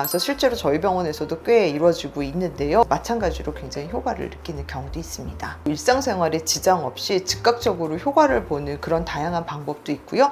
그래서 실제로 저희 병원에서도 꽤 이루어지고 있는데요. 마찬가지로 굉장히 효과를 느끼는 경우도 있습니다. 일상생활에 지장 없이 즉각적으로 효과를 보는 그런 다양한 방법도 있고요.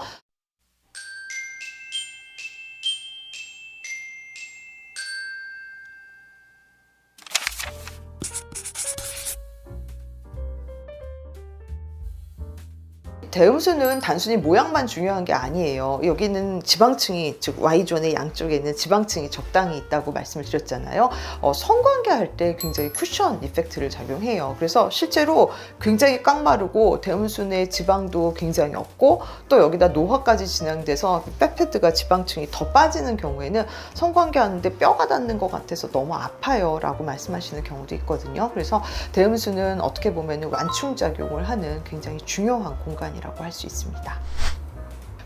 대음수는 단순히 모양만 중요한 게 아니에요. 여기는 지방층이, 즉 Y존의 양쪽에 있는 지방층이 적당히 있다고 말씀을 드렸잖아요. 성관계할 때 굉장히 쿠션 이펙트를 작용해요. 그래서 실제로 굉장히 깡마르고 대음수 내 지방도 굉장히 없고 또 여기다 노화까지 진행돼서 백패드가 지방층이 더 빠지는 경우에는 성관계하는데 뼈가 닿는 것 같아서 너무 아파요 라고 말씀하시는 경우도 있거든요. 그래서 대음수는 어떻게 보면 완충작용을 하는 굉장히 중요한 공간이라고 할 수 있습니다.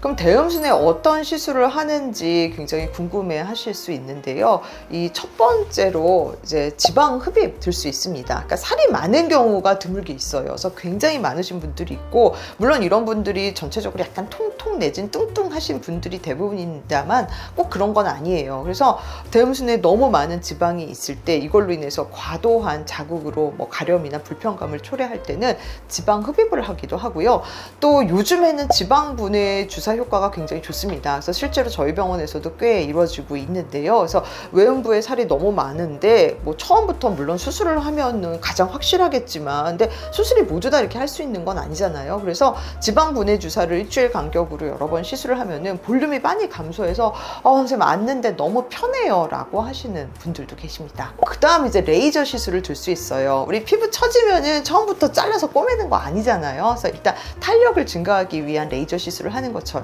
그럼 대음순에 어떤 시술을 하는지 굉장히 궁금해 하실 수 있는데요. 이 첫 번째로 이제 지방 흡입 들 수 있습니다. 그러니까 살이 많은 경우가 드물게 있어요. 그래서 굉장히 많으신 분들이 있고, 물론 이런 분들이 전체적으로 약간 통통 내진 뚱뚱하신 분들이 대부분입니다만 꼭 그런 건 아니에요. 그래서 대음순에 너무 많은 지방이 있을 때 이걸로 인해서 과도한 자극으로 가렴이나 불편감을 초래할 때는 지방 흡입을 하기도 하고요. 또 요즘에는 지방 분해 주사 효과가 굉장히 좋습니다. 그래서 실제로 저희 병원에서도 꽤 이루어지고 있는데요. 그래서 외음부에 살이 너무 많은데 처음부터 물론 수술을 하면은 가장 확실하겠지만, 근데 수술이 모두 다 이렇게 할 수 있는 건 아니잖아요. 그래서 지방 분해 주사를 일주일 간격으로 여러 번 시술을 하면은 볼륨이 많이 감소해서 선생님 앉는데 너무 편해요 라고 하시는 분들도 계십니다. 그 다음 이제 레이저 시술을 들 수 있어요. 우리 피부 처지면은 처음부터 잘라서 꼬매는 거 아니잖아요. 그래서 일단 탄력을 증가하기 위한 레이저 시술을 하는 것처럼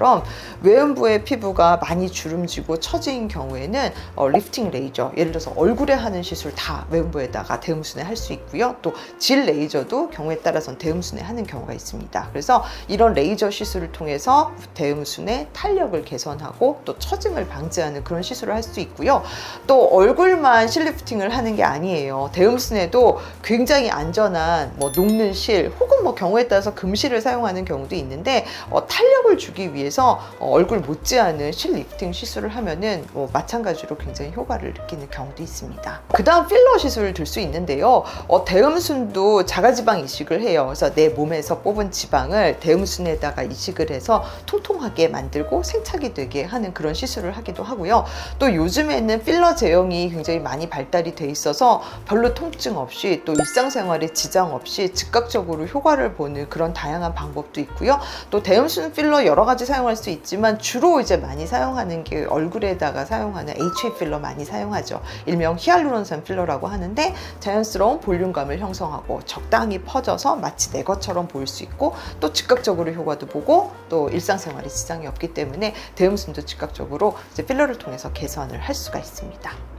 외음부의 피부가 많이 주름지고 처진 경우에는 리프팅 레이저, 예를 들어서 얼굴에 하는 시술 다 외음부에다가 대음순회 할 수 있고요. 또 질 레이저도 경우에 따라서는 대음순회 하는 경우가 있습니다. 그래서 이런 레이저 시술을 통해서 대음순회 탄력을 개선하고 또 처짐을 방지하는 그런 시술을 할 수 있고요. 또 얼굴만 실 리프팅을 하는 게 아니에요. 대음순회도 굉장히 안전한 녹는 실 혹은 경우에 따라서 금실을 사용하는 경우도 있는데, 탄력을 주기 위해서 얼굴 못지않은 실 리프팅 시술을 하면은 마찬가지로 굉장히 효과를 느끼는 경우도 있습니다. 그 다음 필러 시술을 들 수 있는데요. 대음순도 자가지방 이식을 해요. 그래서 내 몸에서 뽑은 지방을 대음순에다가 이식을 해서 통통하게 만들고 생착이 되게 하는 그런 시술을 하기도 하고요. 또 요즘에는 필러 제형이 굉장히 많이 발달이 돼 있어서 별로 통증 없이 또 일상생활에 지장 없이 즉각적으로 효과를 보는 그런 다양한 방법도 있고요. 또 대음순 필러 여러 가지 사용할 수 있지만 주로 이제 많이 사용하는 게 얼굴에다가 사용하는 HA 필러 많이 사용하죠. 일명 히알루론산 필러라고 하는데, 자연스러운 볼륨감을 형성하고 적당히 퍼져서 마치 내 것처럼 보일 수 있고 또 즉각적으로 효과도 보고 또 일상생활에 지장이 없기 때문에 대음순도 즉각적으로 이제 필러를 통해서 개선을 할 수가 있습니다.